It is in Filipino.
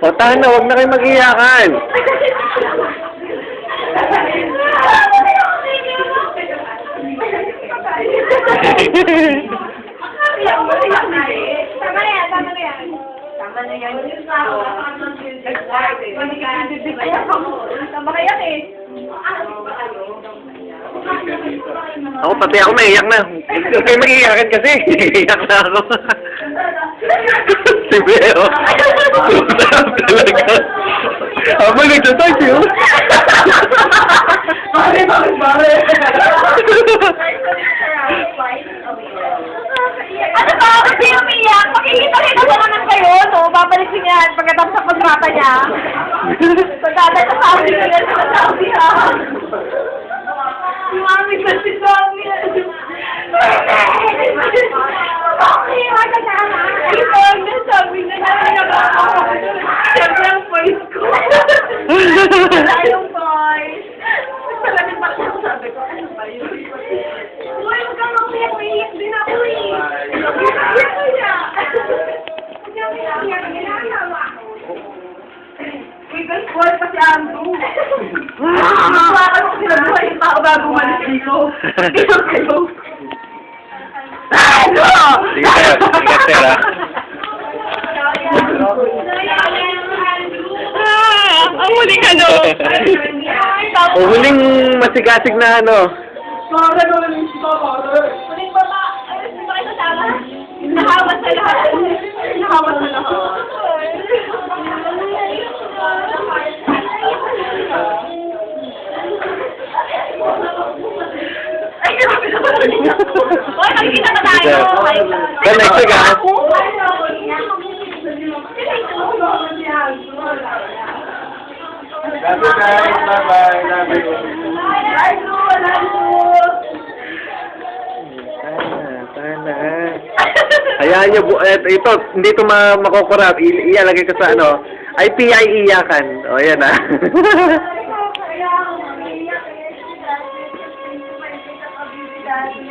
O, tahan na, huwag na kayo mag-iyakan. Tama na yan. Tama yan eh. Ako, pati ako naiyak na. Huwag kayo mag-iyakan kasi. Iyak na ako. Si Beo. Masarap talaga. Habang nagtatouch yun. Bakit? Ano ba? Kasi umiyak. Makikita-kita sa naman kayo, no? Babalik niya yan pagkatapos sa kontrata niya. Pagkatapos sa sabi niya, sa sabi ha. Yung aming kasi sabi niya. Okay, magkasama. Ito, sabi niya na ako. Siyempre ang voice ko. Wala yung voice. Salamin pa siya. Sabi ko, ano ba yun? Uy, huwag kang umiyak. Umiyak din ako eh. Guys, wala pa si Andrew. Wala ka kung sinabuhay yung tao bago umalis dito. Hello. Ano? Sige, sir, ha? Ang huling ano? O, huling masigasig na ano. Huling baba. Ay, hindi ba kayo kasama? Nahawas sa lahat. Nahawas sa lahat. Ay, grabe naman. Oy, magkikita pa tayo. Then, next week, ha? Love you guys. Bye-bye. Love you. Sana. Hayaan niyo, ito, hindi ito makukurap. Ialagay ko sa ano, IPI iyakan. O, yan, ha? Kaya ako, umiiyak eh. Dati,